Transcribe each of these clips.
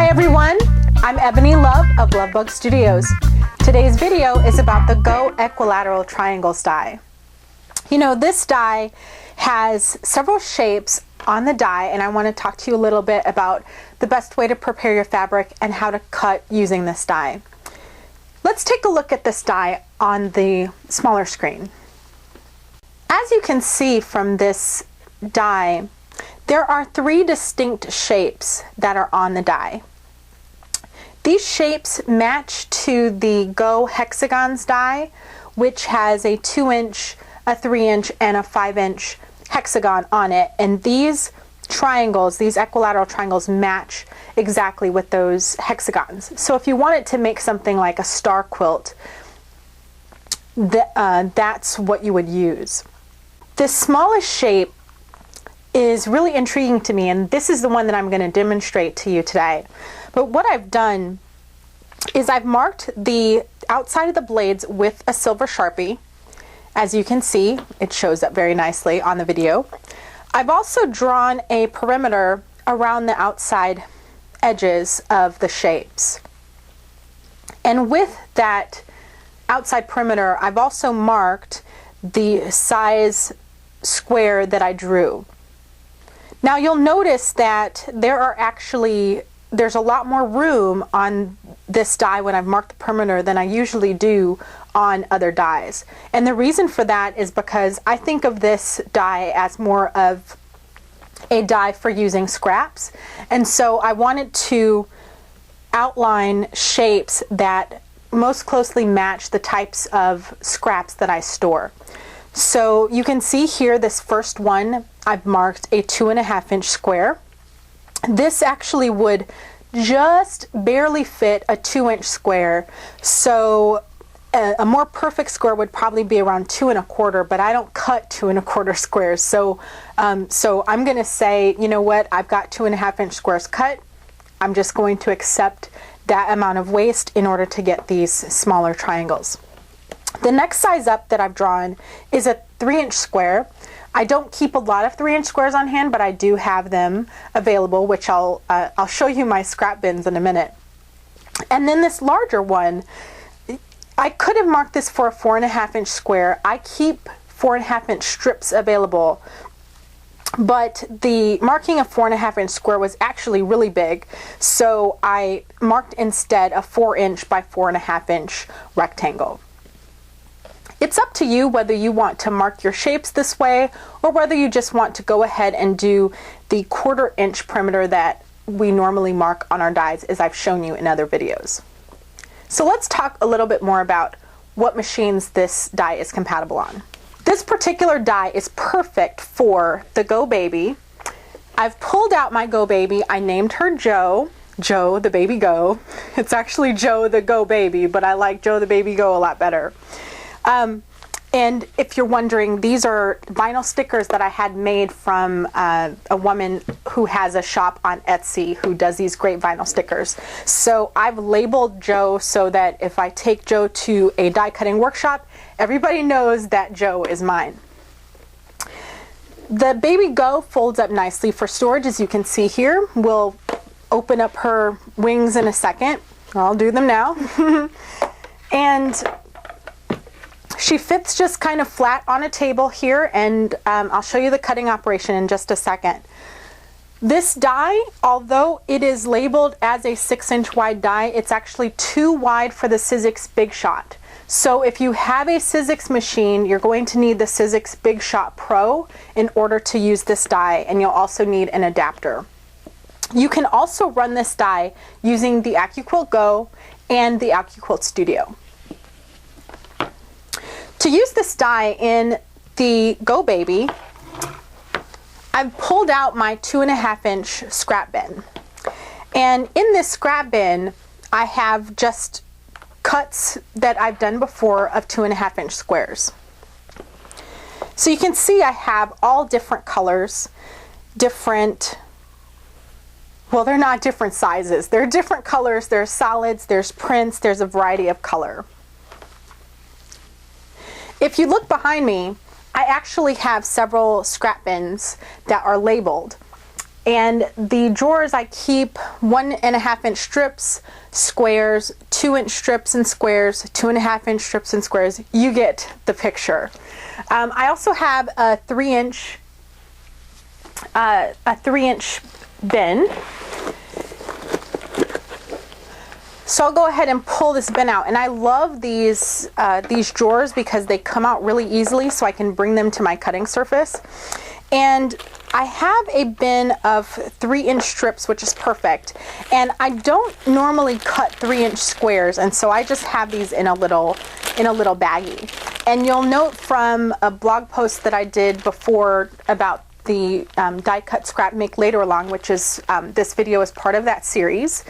Hi everyone, I'm Ebony Love of LoveBug Studios. Today's video is about the Go Equilateral Triangles die. You know, this die has several shapes on the die, and I want to talk to you a little bit about the best way to prepare your fabric and how to cut using this die. Let's take a look at this die on the smaller screen. As you can see from this die, there are three distinct shapes that are on the die. These shapes match to the Go Hexagons die, which has a 2-inch, a 3-inch, and a 5-inch hexagon on it, and these triangles, these equilateral triangles, match exactly with those hexagons. So if you wanted to make something like a star quilt, that's what you would use. This smallest shape is really intriguing to me, and this is the one that I'm going to demonstrate to you today. But what I've done is I've marked the outside of the blades with a silver Sharpie. As you can see, it shows up very nicely on the video. I've also drawn a perimeter around the outside edges of the shapes. And with that outside perimeter, I've also marked the size square that I drew. Now you'll notice that there's a lot more room on this die when I've marked the perimeter than I usually do on other dies. And the reason for that is because I think of this die as more of a die for using scraps. And so I wanted to outline shapes that most closely match the types of scraps that I store. So you can see here, this first one, I've marked a 2.5-inch square. This actually would just barely fit a 2-inch square. So a more perfect square would probably be around 2 1/4, but I don't cut 2 1/4 squares. So I'm going to say, you know what, I've got 2.5-inch squares cut. I'm just going to accept that amount of waste in order to get these smaller triangles. The next size up that I've drawn is a 3-inch square. I don't keep a lot of 3-inch squares on hand, but I do have them available, which I'll show you my scrap bins in a minute. And then this larger one, I could have marked this for a 4.5-inch square. I keep 4.5-inch strips available, but the marking a 4.5-inch square was actually really big, so I marked instead a 4-inch by 4.5-inch rectangle. It's up to you whether you want to mark your shapes this way or whether you just want to go ahead and do the 1/4-inch perimeter that we normally mark on our dies, as I've shown you in other videos. So let's talk a little bit more about what machines this die is compatible on. This particular die is perfect for the Go Baby. I've pulled out my Go Baby. I named her Joe. Joe the Baby Go. It's actually Joe the Go Baby, but I like Joe the Baby Go a lot better. And if you're wondering, these are vinyl stickers that I had made from a woman who has a shop on Etsy who does these great vinyl stickers. So I've labeled Joe so that if I take Joe to a die cutting workshop, everybody knows that Joe is mine. The Baby Go folds up nicely for storage, as you can see here. We'll open up her wings in a second. I'll do them now. And she fits just kind of flat on a table here, and I'll show you the cutting operation in just a second. This die, although it is labeled as a 6-inch wide die, it's actually too wide for the Sizzix Big Shot. So if you have a Sizzix machine, you're going to need the Sizzix Big Shot Pro in order to use this die, and you'll also need an adapter. You can also run this die using the AccuQuilt Go and the AccuQuilt Studio. To use this die in the Go Baby, I've pulled out my 2.5-inch scrap bin. And in this scrap bin, I have just cuts that I've done before of 2.5-inch squares. So you can see I have all different colors, well, they're not different sizes. They're different colors, there's solids, there's prints, there's a variety of color. If you look behind me, I actually have several scrap bins that are labeled. And the drawers, I keep 1.5 inch strips, squares, 2-inch strips and squares, 2.5 inch strips and squares. You get the picture. I also have a 3-inch bin. So I'll go ahead and pull this bin out, and I love these drawers because they come out really easily, so I can bring them to my cutting surface. And I have a bin of 3-inch strips, which is perfect. And I don't normally cut 3-inch squares, and so I just have these in a little baggie. And you'll note from a blog post that I did before about the die cut scrap make later along, which is this video is part of that series,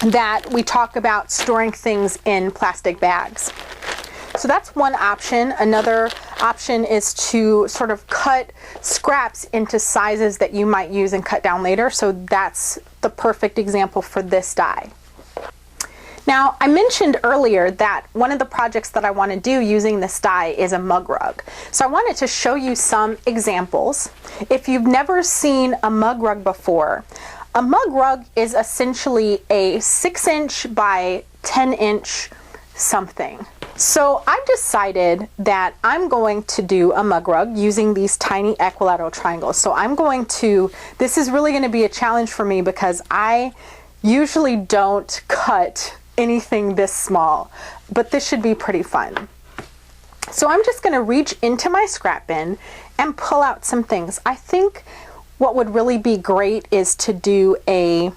that we talk about storing things in plastic bags. So that's one option. Another option is to sort of cut scraps into sizes that you might use and cut down later. So that's the perfect example for this die. Now, I mentioned earlier that one of the projects that I want to do using this die is a mug rug. So I wanted to show you some examples. If you've never seen a mug rug before, a mug rug is essentially a 6-inch by 10-inch something. So I decided that I'm going to do a mug rug using these tiny equilateral triangles. So this is really going to be a challenge for me because I usually don't cut anything this small, but this should be pretty fun. So I'm just going to reach into my scrap bin and pull out some things. I think what would really be great is to do a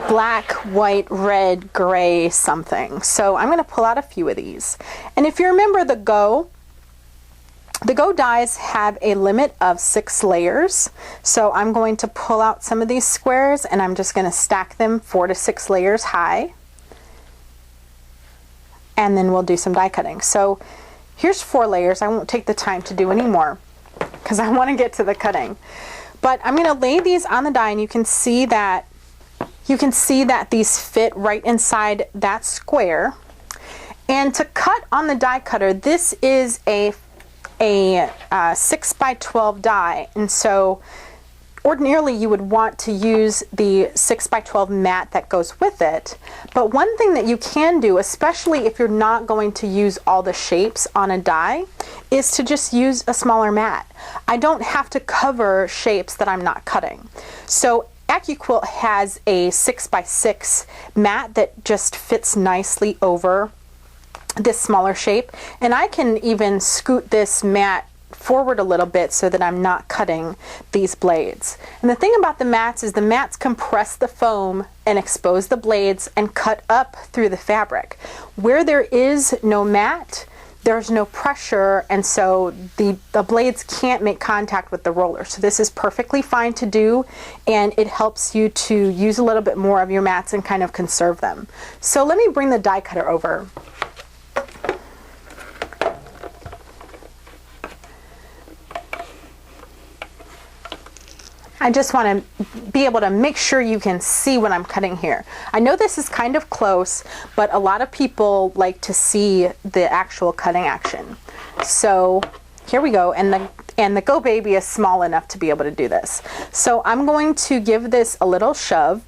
black, white, red, gray something. So I'm going to pull out a few of these. And if you remember the Go dies have a limit of 6 layers. So I'm going to pull out some of these squares and I'm just going to stack them 4 to 6 layers high. And then we'll do some die cutting. So here's 4 layers. I won't take the time to do any more because I want to get to the cutting. But I'm going to lay these on the die, and you can see that these fit right inside that square. And to cut on the die cutter, this is a 6 by 12 die, and so ordinarily you would want to use the 6 by 12 mat that goes with it. But one thing that you can do, especially if you're not going to use all the shapes on a die, is to just use a smaller mat. I don't have to cover shapes that I'm not cutting. So AccuQuilt has a 6 by 6 mat that just fits nicely over this smaller shape, and I can even scoot this mat forward a little bit so that I'm not cutting these blades. And the thing about the mats is the mats compress the foam and expose the blades and cut up through the fabric. Where there is no mat, there's no pressure, and so the blades can't make contact with the roller. So this is perfectly fine to do, and it helps you to use a little bit more of your mats and kind of conserve them. So let me bring the die cutter over. I just want to be able to make sure you can see what I'm cutting here. I know this is kind of close, but a lot of people like to see the actual cutting action. So here we go, and the Go Baby is small enough to be able to do this. So I'm going to give this a little shove.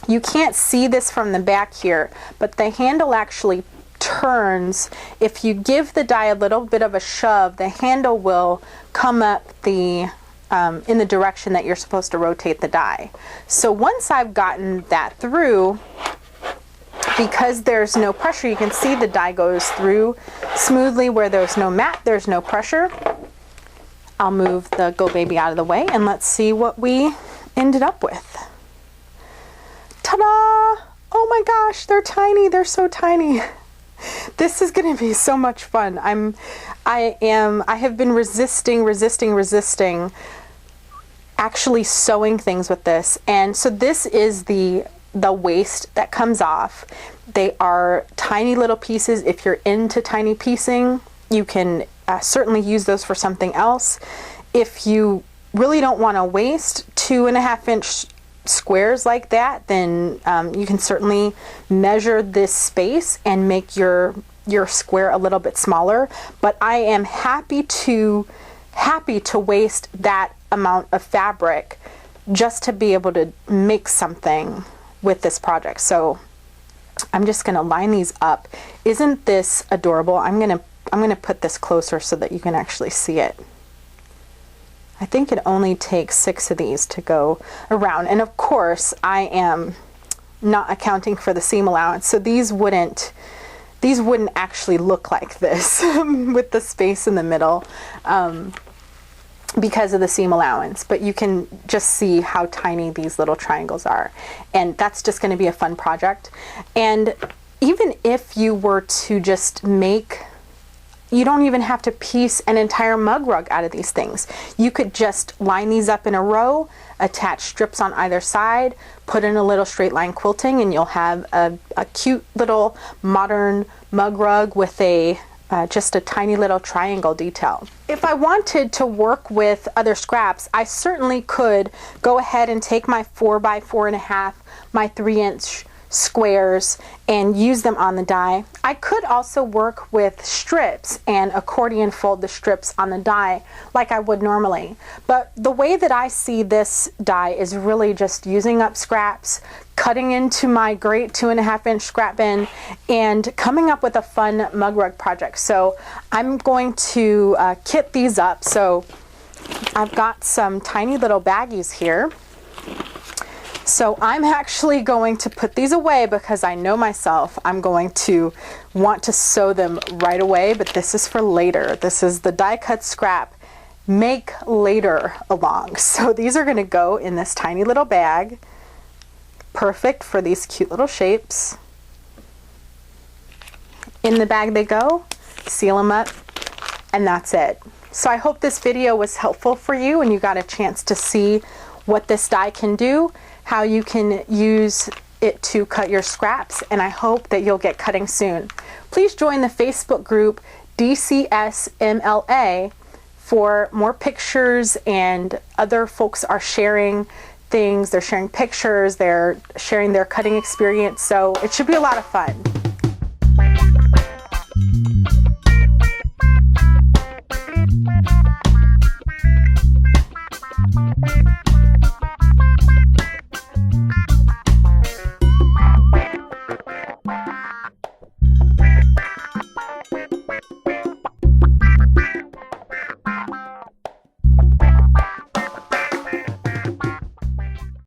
You can't see this from the back here, but the handle actually turns. If you give the die a little bit of a shove, the handle will come up in the direction that you're supposed to rotate the die. So once I've gotten that through, because there's no pressure, you can see the die goes through smoothly. Where there's no mat, there's no pressure. I'll move the Go Baby out of the way, and let's see what we ended up with. Ta-da! Oh my gosh, they're tiny. They're so tiny. This is going to be so much fun. I have been resisting actually sewing things with this. And so this is the waste that comes off. They are tiny little pieces. If you're into tiny piecing, you can certainly use those for something else. If you really don't want to waste 2.5-inch squares like that, then you can certainly measure this space and make your square a little bit smaller. But I am happy to waste that amount of fabric just to be able to make something with this project. So I'm just going to line these up. Isn't this adorable? I'm going to put this closer so that you can actually see it. I think it only takes 6 of these to go around, and of course I am not accounting for the seam allowance, so these wouldn't actually look like this with the space in the middle because of the seam allowance, but you can just see how tiny these little triangles are, and that's just going to be a fun project. And even if you were to just make, you don't even have to piece an entire mug rug out of these things. You could just line these up in a row, attach strips on either side, put in a little straight line quilting, and you'll have a cute little modern mug rug with a just a tiny little triangle detail. If I wanted to work with other scraps, I certainly could go ahead and take my 4 by 4.5, my 3-inch squares and use them on the die. I could also work with strips and accordion fold the strips on the die like I would normally. But the way that I see this die is really just using up scraps, cutting into my great 2.5-inch scrap bin, and coming up with a fun mug rug project. So I'm going to kit these up. So I've got some tiny little baggies here. So I'm actually going to put these away because I know myself, I'm going to want to sew them right away, but this is for later. This is the die cut scrap make later along. So these are going to go in this tiny little bag, perfect for these cute little shapes. In the bag they go, seal them up, and that's it. So I hope this video was helpful for you and you got a chance to see what this die can do, how you can use it to cut your scraps, and I hope that you'll get cutting soon. Please join the Facebook group DCSMLA for more pictures, and other folks are sharing things, they're sharing pictures, they're sharing their cutting experience, so it should be a lot of fun.